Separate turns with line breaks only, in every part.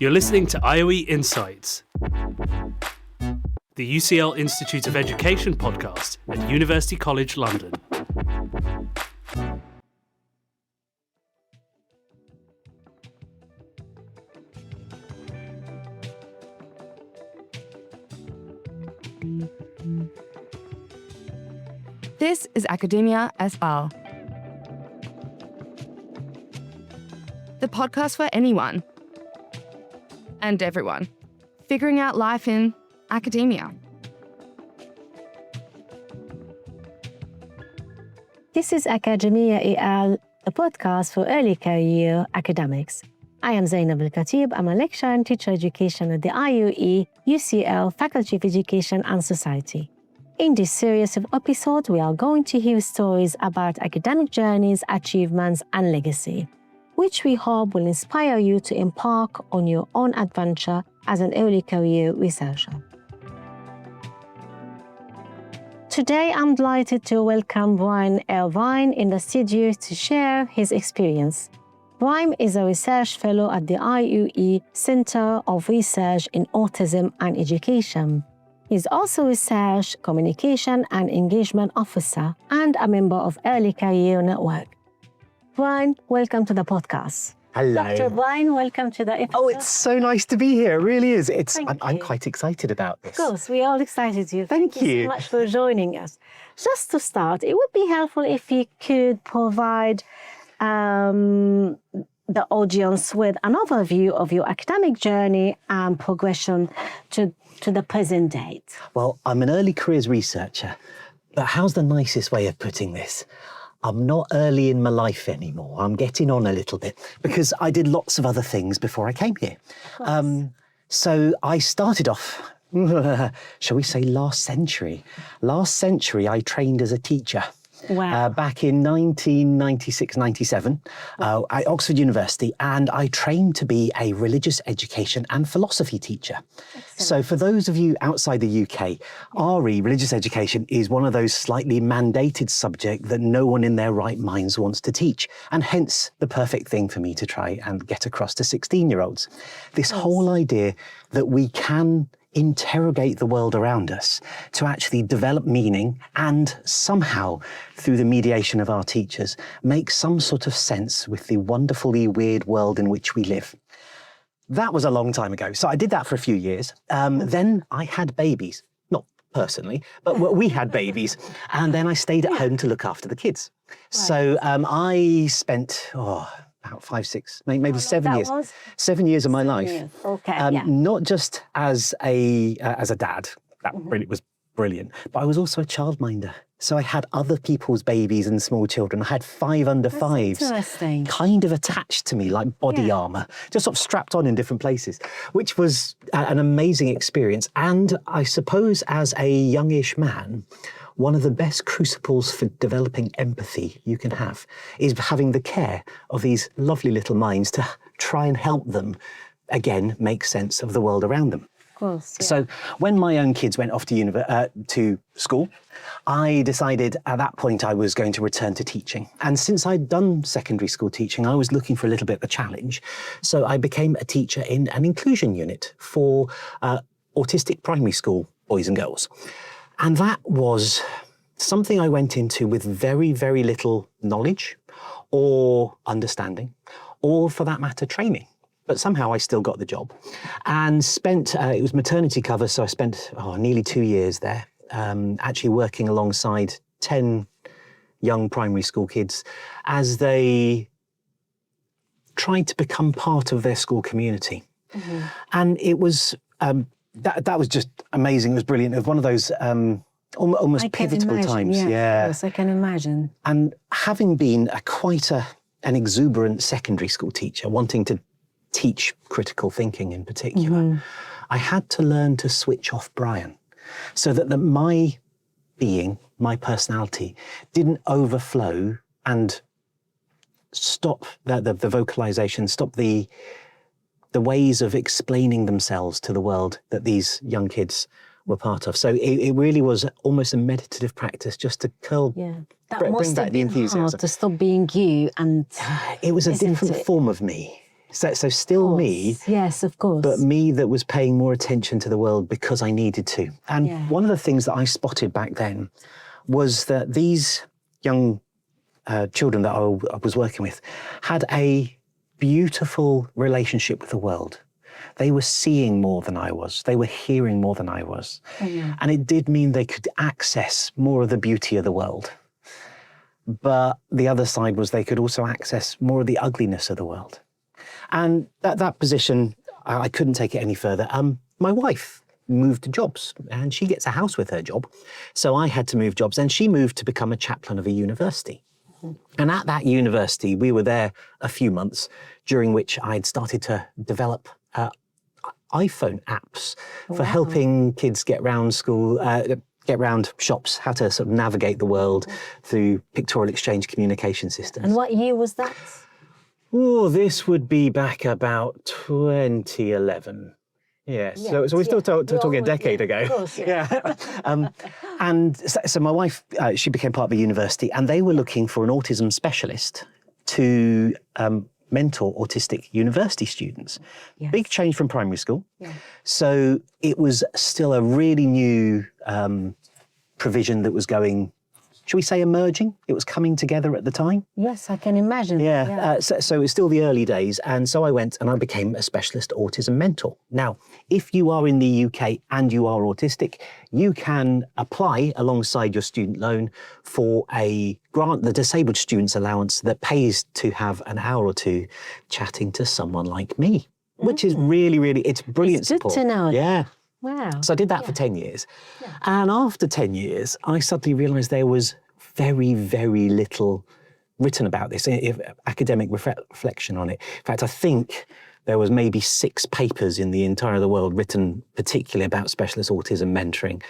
You're listening to IOE Insights, the UCL Institute of Education podcast at University College London.
This is Academia SR, the podcast for anyone and everyone figuring out life in academia.
This is Academia EL, a podcast for early career academics. I am Zainab Al-Khatib. I'm a lecturer in teacher education at the IOE UCL Faculty of Education and Society. In this series of episodes, we are going to hear stories about academic journeys, achievements, and legacy, which we hope will inspire you to embark on your own adventure as an early career researcher. Today, I'm delighted to welcome Brian Irvine in the studio to share his experience. Brian is a research fellow at the IOE Center of Research in Autism and Education. He's also a research, communication, and engagement officer and a member of Early Career Network. Brian, welcome to the podcast.
Hello.
Dr. Brian, welcome to the episode.
Oh, it's so nice to be here. It really is. I'm
you.
quite excited about this.
Of course, we're all excited to.
Thank you
so much for joining us. Just to start, it would be helpful if you could provide the audience with an overview of your academic journey and progression to the present date.
Well, I'm an early careers researcher, but how's the nicest way of putting this? I'm not early in my life anymore. I'm getting on a little bit because I did lots of other things before I came here. So I started off, shall we say, last century. Last century, I trained as a teacher.
Wow.
Back in 1996-97 at Oxford University, and I trained to be a religious education and philosophy teacher. Excellent. So for those of you outside the UK, RE, religious education, is one of those slightly mandated subjects that no one in their right minds wants to teach, and hence the perfect thing for me to try and get across to 16-year-olds. This whole idea that we can interrogate the world around us to actually develop meaning and somehow, through the mediation of our teachers, make some sort of sense with the wonderfully weird world in which we live. That was a long time ago. So I did that for a few years. Then I had babies. Not personally, but we had babies. And then I stayed at home to look after the kids. Right. So I spent... about 5, 6, maybe 7 years. 7 years of my life.
Years. Okay.
Not just as a dad, that really was brilliant, but I was also a childminder. So I had other people's babies and small children. I had 5 under 5s,
interesting.
Kind of attached to me like body armour, just sort of strapped on in different places, which was an amazing experience. And I suppose as a youngish man, one of the best crucibles for developing empathy you can have is having the care of these lovely little minds to try and help them, again, make sense of the world around them.
Of course. Yeah.
So when my own kids went off to school, I decided at that point I was going to return to teaching. And since I'd done secondary school teaching, I was looking for a little bit of a challenge. So I became a teacher in an inclusion unit for autistic primary school boys and girls. And that was something I went into with very, very little knowledge or understanding, or for that matter, training. But somehow I still got the job and spent, it was maternity cover, so I spent nearly 2 years there, actually working alongside 10 young primary school kids as they tried to become part of their school community. Mm-hmm. And it was... That was just amazing. It was brilliant. It was one of those almost pivotal times. Yeah,
yes, I can imagine.
And having been quite an exuberant secondary school teacher, wanting to teach critical thinking in particular, I had to learn to switch off Brian so that my being, my personality, didn't overflow and stop the vocalization, stop the ways of explaining themselves to the world that these young kids were part of. So it really was almost a meditative practice just to
bring back the enthusiasm. Hard to stop being you, and
it was a different form of me. So still me,
Yes, of course.
but me that was paying more attention to the world because I needed to. And one of the things that I spotted back then was that these young children that I was working with had a beautiful relationship with the world. They were seeing more than I was. They were hearing more than I was. And it did mean they could access more of the beauty of the world. But the other side was they could also access more of the ugliness of the world. And that position, I couldn't take it any further. My wife moved jobs and she gets a house with her job. So I had to move jobs and she moved to become a chaplain of a university. And at that university, we were there a few months during which I'd started to develop iPhone apps for helping kids get round school, get round shops, how to sort of navigate the world through pictorial exchange communication systems.
And what year was that?
Oh, this would be back about 2011. Yes, so we're still talking a decade ago.
Of course,
And so my wife, she became part of a university and they were looking for an autism specialist to mentor autistic university students.
Yes.
Big change from primary school. So it was still a really new provision that was going, should we say emerging? It was coming together at the time.
Yes, I can imagine.
So it was still the early days. And so I went and I became a specialist autism mentor. Now, if you are in the UK and you are autistic, you can apply alongside your student loan for a grant, the Disabled Students Allowance, that pays to have an hour or two chatting to someone like me, which is really, really, it's brilliant support.
Good to know.
Yeah.
Wow.
So I did that for 10 years. And after 10 years, I suddenly realised there was very, very little written about this, academic reflection on it. In fact, I think there was maybe 6 papers in the entire of the world written particularly about specialist autism mentoring,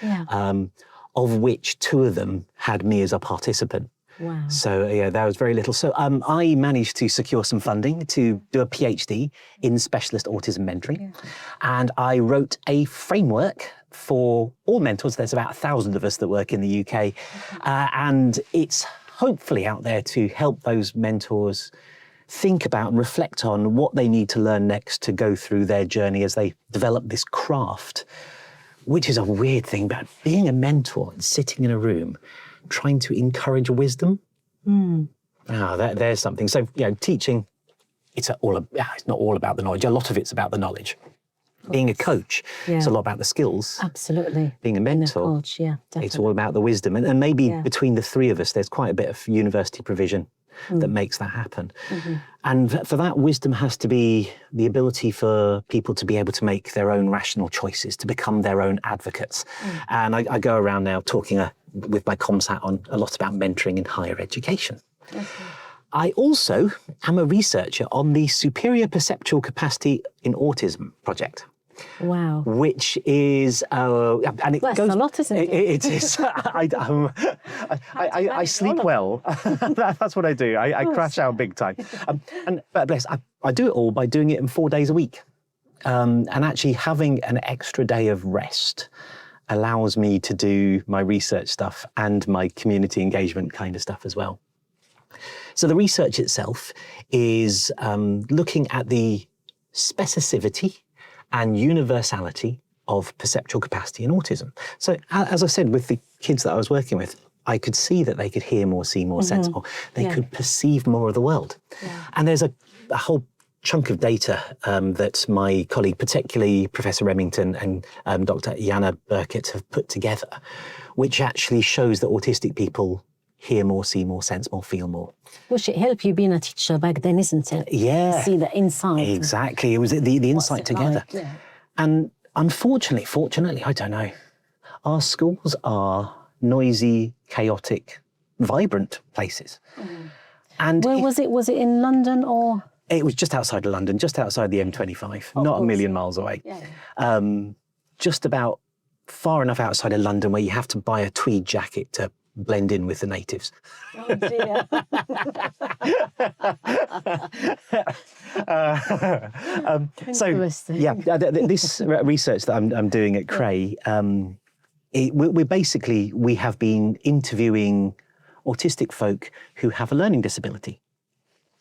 of which 2 of them had me as a participant.
Wow.
So there was very little. So I managed to secure some funding to do a PhD in specialist autism mentoring. And I wrote a framework for all mentors. There's about 1,000 of us that work in the UK. And it's hopefully out there to help those mentors think about and reflect on what they need to learn next to go through their journey as they develop this craft, which is a weird thing, but being a mentor and sitting in a room trying to encourage wisdom. There's something. So, teaching, it's not all about the knowledge. A lot of it's about the knowledge. Being a coach, it's a lot about the skills.
Absolutely.
Being a mentor,
coach, definitely.
It's all about the wisdom. And maybe between the 3 of us, there's quite a bit of university provision that makes that happen. And for that, wisdom has to be the ability for people to be able to make their own rational choices, to become their own advocates. And I go around now talking with my comms hat on a lot about mentoring in higher education. I also am a researcher on the Superior Perceptual Capacity in Autism project.
Wow.
Which is, and it
That's
goes,
a lot, isn't it?
It is. I sleep well. That's what I do. I crash out big time. But bless, I do it all by doing it in 4 days a week. And actually having an extra day of rest allows me to do my research stuff and my community engagement kind of stuff as well. So the research itself is looking at the specificity and universality of perceptual capacity in autism. So as I said, with the kids that I was working with, I could see that they could hear more, see more, sense more. They could perceive more of the world. And there's a whole chunk of data that my colleague, particularly Professor Remington and Dr. Jana Burkett, have put together, which actually shows that autistic people hear more, see more, sense more, feel more.
Which it helped you being a teacher back then, isn't it?
Yeah.
See the insight.
Exactly. It was the insight together.
Like? Yeah.
And fortunately, I don't know, our schools are noisy, chaotic, vibrant places. And
Where was it? Was it in London or?
It was just outside of London, just outside the M25, not a million miles away. Just about far enough outside of London where you have to buy a tweed jacket to blend in with the natives.
Oh dear.
This research that I'm doing at Cray, we have been interviewing autistic folk who have a learning disability.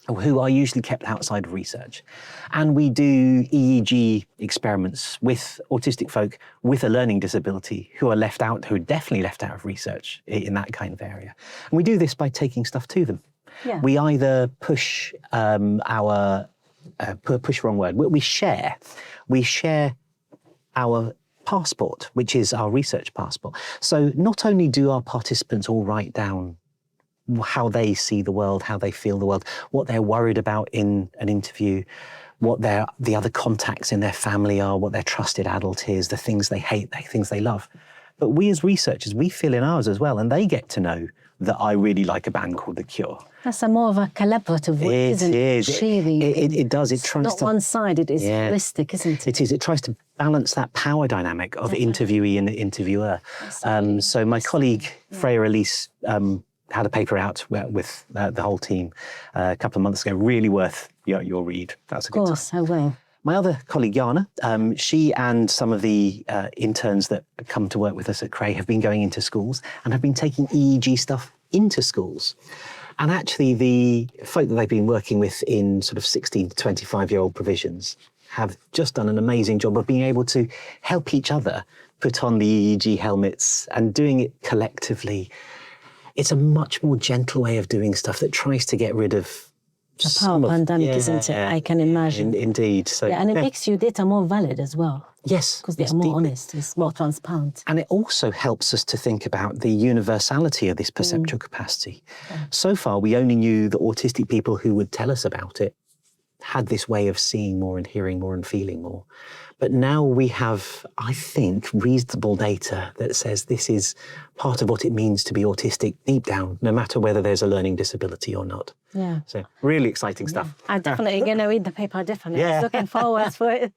who are usually kept outside of research. And we do EEG experiments with autistic folk with a learning disability who are definitely left out of research in that kind of area. And we do this by taking stuff to them.
Yeah.
We either push push wrong word. We share our passport, which is our research passport. So not only do our participants all write down how they see the world, how they feel the world, what they're worried about in an interview, what the other contacts in their family are, what their trusted adult is, the things they hate, the things they love. But we as researchers, we fill in ours as well, and they get to know that I really like a band called The Cure.
That's more of a collaborative work, isn't it? Sharing.
It does. It tries
not
to...
one-sided, it's holistic, isn't it?
It is. It tries to balance that power dynamic of interviewee and interviewer. So my colleague, Freya Elise, had a paper out with the whole team a couple of months ago. Really worth your read. That's a good time.
Of course, I will.
My other colleague, Jana, she and some of the interns that come to work with us at Cray have been going into schools and have been taking EEG stuff into schools. And actually, the folk that they've been working with in sort of 16 to 25-year-old provisions have just done an amazing job of being able to help each other put on the EEG helmets and doing it collectively. It's a much more gentle way of doing stuff that tries to get rid of
the power pandemic, isn't it? I can imagine.
Indeed. So,
and it makes your data more valid as well.
Yes.
Because they're more honest, it's more transparent.
And it also helps us to think about the universality of this perceptual capacity. Yeah. So far, we only knew the autistic people who would tell us about it had this way of seeing more and hearing more and feeling more. But now we have, I think, reasonable data that says this is part of what it means to be autistic deep down, no matter whether there's a learning disability or not.
Yeah.
So really exciting stuff.
I'm definitely going to read the paper, definitely. Yeah. Looking forward for it.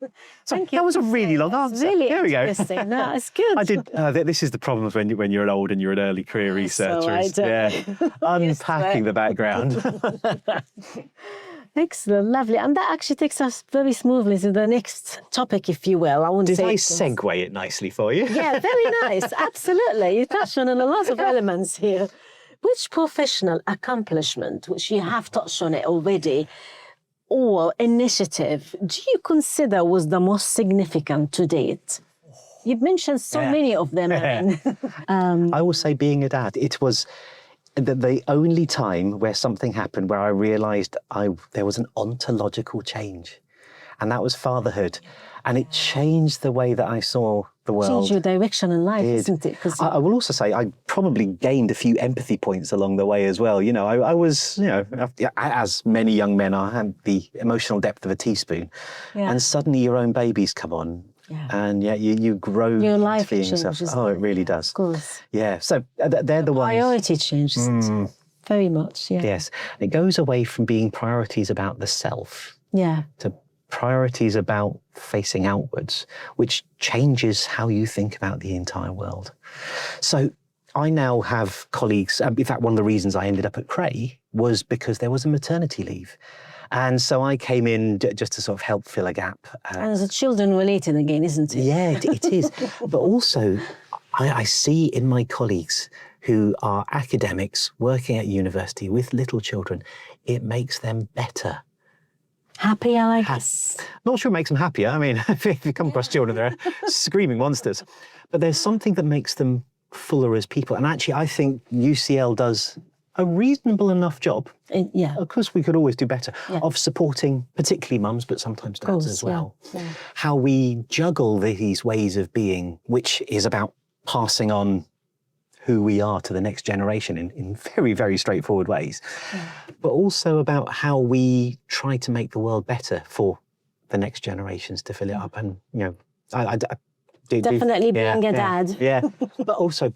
Thank you.
That was a really long answer.
Really
there we go.
interesting. No, it's good.
I did. This is the problem when you're an old and you're an early career researcher.
So
unpacking the background.
Excellent, lovely. And that actually takes us very smoothly to the next topic, if you will.
Did I segue it nicely for you?
Yeah, very nice. Absolutely. You touched on a lot of elements here. Which professional accomplishment, which you have touched on it already, or initiative, do you consider was the most significant to date? You've mentioned so many of them.
I will say being a dad, it was the only time where something happened where I realised there was an ontological change, and that was fatherhood. And it changed the way that I saw the world.
Changed your direction in life, isn't it?
I will also say I probably gained a few empathy points along the way as well. I was, as many young men are, had the emotional depth of a teaspooon. Yeah. And suddenly your own babies come on. Yeah. And you grow
your life
to being yourself. Oh, it really does.
Of course.
Yeah. So they're the ones.
Priority changes very much. Yeah.
Yes. It goes away from being priorities about the self.
Yeah.
To priorities about facing outwards, which changes how you think about the entire world. So I now have colleagues. In fact, one of the reasons I ended up at Cray was because there was a maternity leave. And so I came in just to sort of help fill a gap.
And it's children related again, isn't it?
Yeah, it is. But also, I see in my colleagues who are academics working at university with little children, it makes them better.
Happier, I guess.
Not sure it makes them happier. I mean, if you come across children, they're screaming monsters. But there's something that makes them fuller as people. And actually, I think UCL does a reasonable enough job.
Yeah.
Of course, we could always do better, of supporting particularly mums, but sometimes dads as well. Yeah. How we juggle these ways of being, which is about passing on who we are to the next generation in very, very straightforward ways, but also about how we try to make the world better for the next generations to fill it up. And, I
definitely being a dad.
Yeah, but also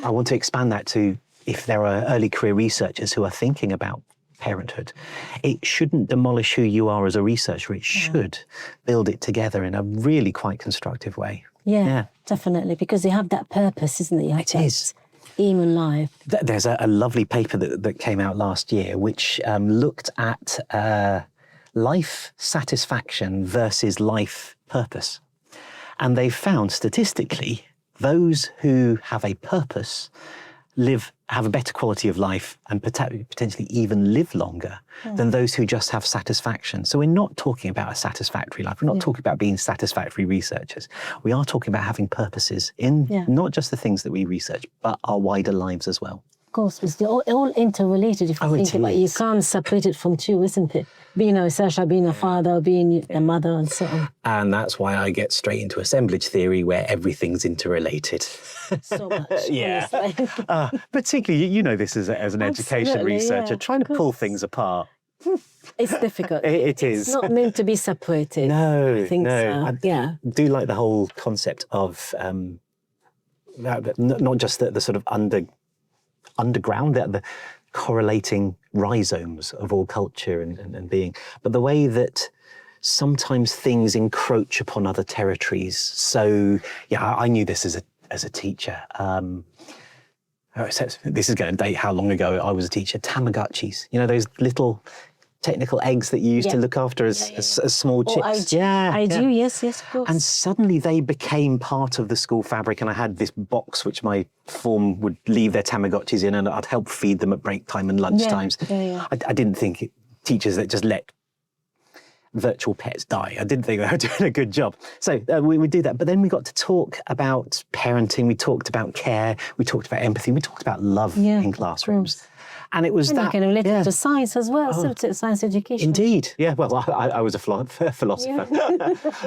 I want to expand that to if there are early career researchers who are thinking about parenthood, it shouldn't demolish who you are as a researcher. It should build it together in a really quite constructive way.
Yeah, definitely, because you have that purpose, isn't it?
It is.
Aim in life.
There's a lovely paper that came out last year which looked at life satisfaction versus life purpose. And they found statistically those who have a purpose have a better quality of life and potentially even live longer than those who just have satisfaction. So we're not talking about a satisfactory life. We're not talking about being satisfactory researchers. We are talking about having purposes in not just the things that we research, but our wider lives as well.
Of course, it's all interrelated. If you think about it, you can't separate it from two, isn't it? Being a researcher, being a father, being a mother, and so on.
And that's why I get straight into assemblage theory, where everything's interrelated.
So much.
Yeah.
Honestly.
Particularly, you know this as an education researcher, trying to pull things apart.
It's difficult.
It is.
It's not meant to be separated.
No,
I think so.
I do like the whole concept of not just the sort of underground, the correlating rhizomes of all culture and being, but the way that sometimes things encroach upon other territories. So, I knew this as a teacher. This is going to date how long ago I was a teacher. Tamagotchis, those little technical eggs that you used to look after as small chicks.
I do, yes, of course.
And suddenly they became part of the school fabric, and I had this box which my form would leave their Tamagotchis in, and I'd help feed them at break time and lunch times. I didn't think teachers that just let virtual pets die. I didn't think they were doing a good job. So we would do that. But then we got to talk about parenting, we talked about care, we talked about empathy, we talked about love in classrooms. And it was
and
that.
you can relate it to science as well, so science education.
Indeed. Yeah, well, I was a philosopher.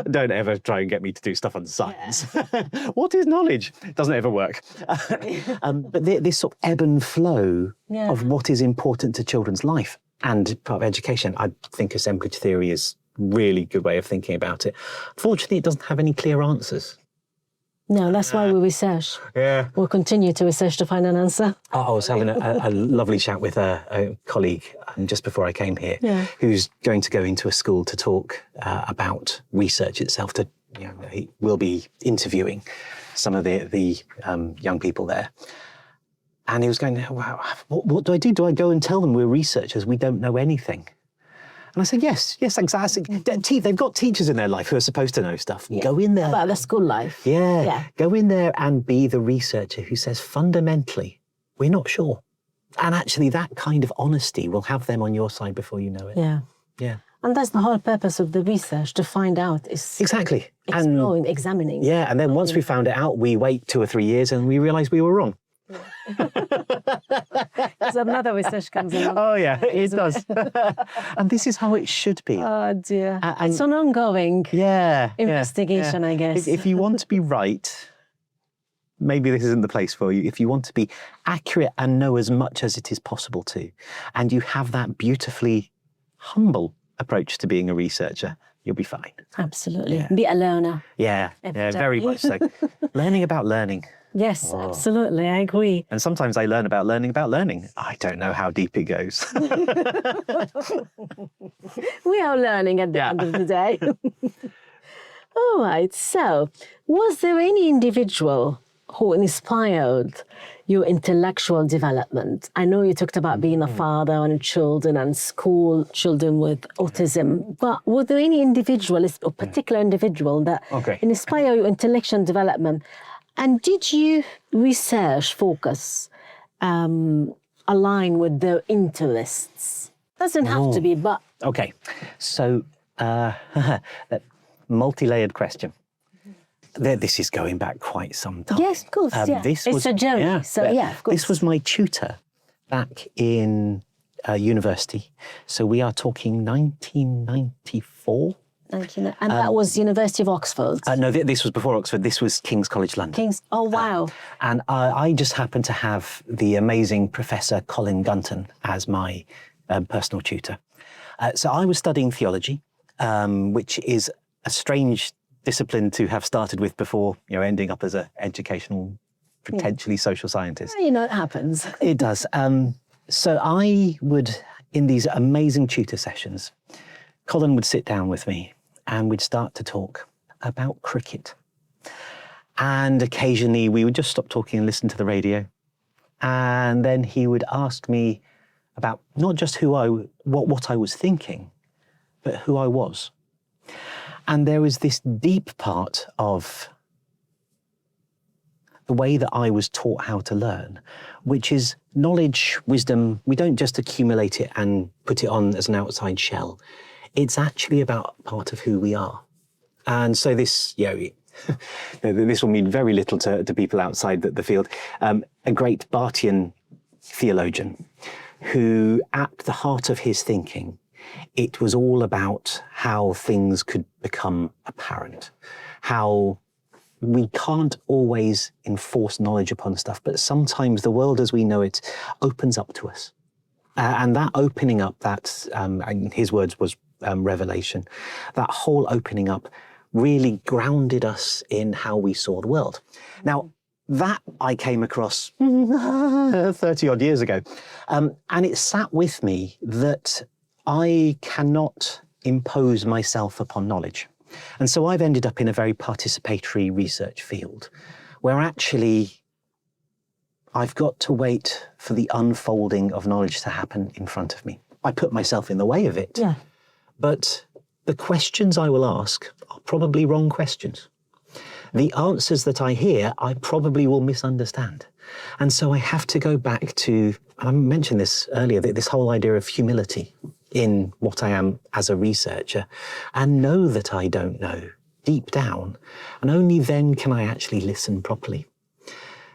Don't ever try and get me to do stuff on science. What is knowledge? It doesn't ever work. But this sort of ebb and flow of what is important to children's life and part of education, I think assemblage theory is a really good way of thinking about it. Fortunately, it doesn't have any clear answers.
No, that's why we research.
Yeah.
We'll continue to research to find an answer.
I was having a lovely chat with a colleague just before I came here, who's going to go into a school to talk about research itself. He will be interviewing some of the young people there. And he was going, wow, what do I do? Do I go and tell them we're researchers, we don't know anything? And I said, yes, exactly. They've got teachers in their life who are supposed to know stuff. Go in there.
About the school life.
Yeah. Go in there and be the researcher who says, fundamentally, we're not sure. And actually, that kind of honesty will have them on your side before you know it. Yeah.
And that's the whole purpose of the research, to find out.
Exactly.
Exploring, examining.
Yeah, and then once we found it out, we wait 2 or 3 years and we realise we were wrong.
Because another research comes along.
Oh, yeah, it does. And this is how it should be.
Oh, dear. It's an ongoing investigation, I guess.
If you want to be right, maybe this isn't the place for you. If you want to be accurate and know as much as it is possible to, and you have that beautifully humble approach to being a researcher, you'll be fine.
Absolutely. Yeah. Be a learner.
Yeah, very much so. Learning about learning.
Yes, absolutely. I agree.
And sometimes I learn about learning about learning. I don't know how deep it goes.
We are learning at the end of the day. All right. So, was there any individual who inspired your intellectual development? I know you talked about being a father and children and school children with autism, but were there any individual, a particular individual that inspired your intellectual development? And did your research focus align with their interests? Doesn't have to be, but...
Okay, so multi-layered question. This is going back quite some time.
Yes, of course, It's a journey, of course.
This was my tutor back in university. So we are talking 1994.
And that was University of Oxford?
No, this was before Oxford. This was King's College London.
Oh, wow.
And I just happened to have the amazing Professor Colin Gunton as my personal tutor. So I was studying theology, which is a strange discipline to have started with before, ending up as an educational, potentially social scientist.
It happens.
It does. So I would, in these amazing tutor sessions, Colin would sit down with me and we'd start to talk about cricket. And occasionally we would just stop talking and listen to the radio. And then he would ask me about not just what I was thinking, but who I was. And there was this deep part of the way that I was taught how to learn, which is knowledge, wisdom. We don't just accumulate it and put it on as an outside shell. It's actually about part of who we are. And so this, this will mean very little to people outside the field. A great Bartian theologian who, at the heart of his thinking, it was all about how things could become apparent, how we can't always enforce knowledge upon stuff, but sometimes the world as we know it opens up to us. And that opening up, and his words was revelation, that whole opening up really grounded us in how we saw the world. Now, that I came across 30 odd years ago. And it sat with me that I cannot impose myself upon knowledge. And so I've ended up in a very participatory research field where actually I've got to wait for the unfolding of knowledge to happen in front of me. I put myself in the way of it.
Yeah.
But the questions I will ask are probably wrong questions. The answers that I hear, I probably will misunderstand. And so I have to go back to, and I mentioned this earlier, this whole idea of humility in what I am as a researcher, and know that I don't know deep down. And only then can I actually listen properly.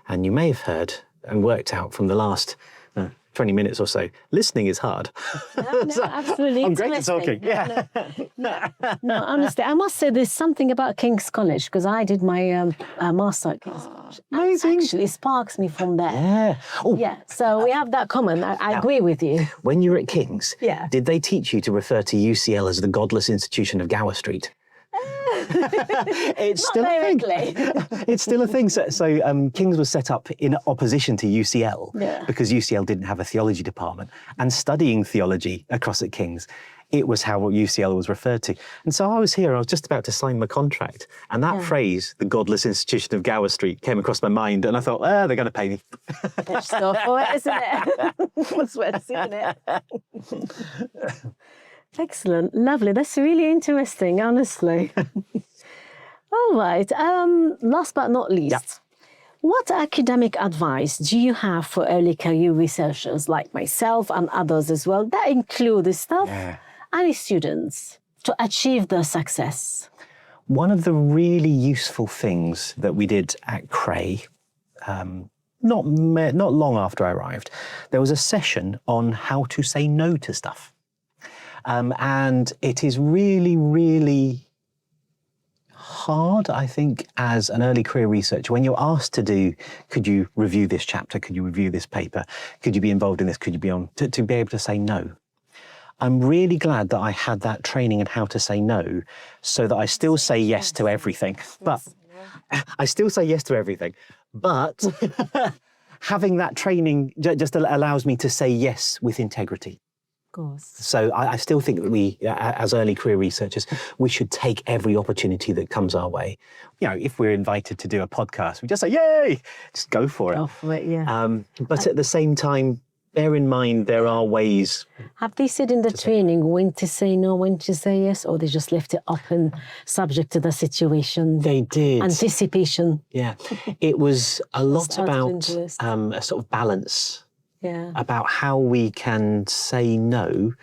And you may have heard and worked out from the last 20 minutes or so, listening is hard.
No,
So,
absolutely.
I'm great at talking. Yeah.
No, honestly, I must say there's something about King's College, because I did my master at King's College.
Amazing.
Actually, it sparks me from there.
Yeah. Oh,
Yeah, so we have that common. I agree with you.
when you were at King's,
Yeah.
did they teach you to refer to UCL as the godless institution of Gower Street? It's
Not
still a thing.
directly.
It's still a thing. So King's was set up in opposition to UCL because UCL didn't have a theology department. And studying theology across at King's, it was how UCL was referred to. And so I was just about to sign my contract. And that phrase, the godless institution of Gower Street, came across my mind. And I thought, they're going to pay me.
Let's go for it, isn't it? What's worse, isn't it? Excellent, lovely. That's really interesting, honestly. All right. Last but not least, what academic advice do you have for early career researchers like myself and others as well that include the staff and students to achieve their success?
One of the really useful things that we did at Cray, not long after I arrived, there was a session on how to say no to stuff. And it is really, really hard, I think, as an early career researcher, when you're asked to do, could you review this chapter? Could you review this paper? Could you be involved in this? Could you be on, to be able to say no? I'm really glad that I had that training in how to say no, so that I still say yes to everything. But I still say yes to everything. But having that training just allows me to say yes with integrity. So I still think that we, as early career researchers, we should take every opportunity that comes our way. You know, if we're invited to do a podcast, we just say, yay, just go for it.
Go for it, yeah.
But at the same time, bear in mind there are ways.
Have they said in the training when to say no, when to say yes, or they just left it open, subject to the situation?
They did.
Anticipation.
Yeah. It was a lot about
interest.
a sort of balance.
Yeah.
About how we can say no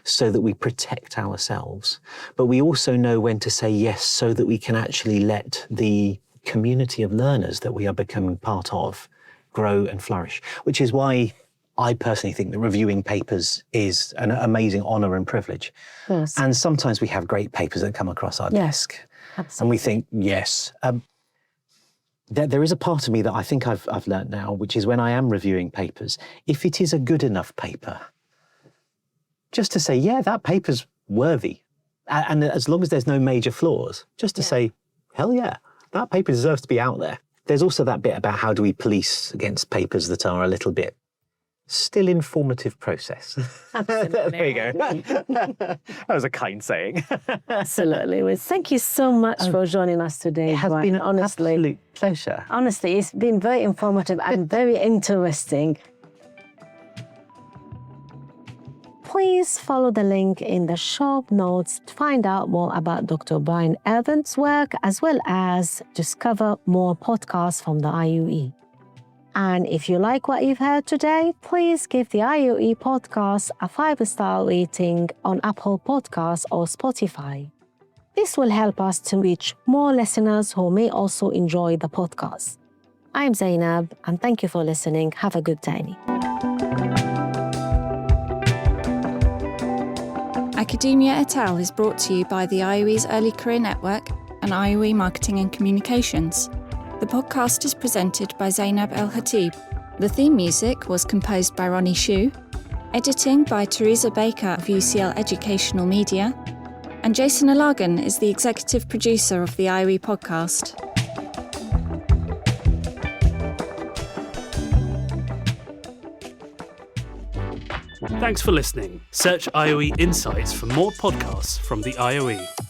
so that we protect ourselves. But we also know when to say yes so that we can actually let the community of learners that we are becoming part of grow and flourish, which is why I personally think that reviewing papers is an amazing honour and privilege.
Yes.
And sometimes we have great papers that come across our desk.
Absolutely.
And we think, yes. There is a part of me that I think I've learnt now, which is when I am reviewing papers, if it is a good enough paper, just to say, yeah, that paper's worthy. And as long as there's no major flaws, just to say, hell yeah, that paper deserves to be out there. There's also that bit about how do we police against papers that are a little bit still informative process.
Absolutely.
There you go. That was a kind saying.
Absolutely. Well, thank you so much for joining us today.
It has
Brian.
been an
honestly,
absolute pleasure.
Honestly, it's been very informative and very interesting. please follow the link in the show notes to find out more about Dr. Brian Irvine's work, as well as discover more podcasts from the IUE. And if you like what you've heard today, please give the IUE podcast a 5-star rating on Apple Podcasts or Spotify. This will help us to reach more listeners who may also enjoy the podcast. I'm Zainab, and thank you for listening. Have a good day.
Academia et al. Is brought to you by the IUE's Early Career Network and IUE Marketing and Communications. The podcast is presented by Zainab El-Hatib. The theme music was composed by Ronnie Shu, editing by Teresa Baker of UCL Educational Media, and Jason Alagan is the executive producer of the IUE podcast.
Thanks for listening. Search IOE Insights for more podcasts from the IOE.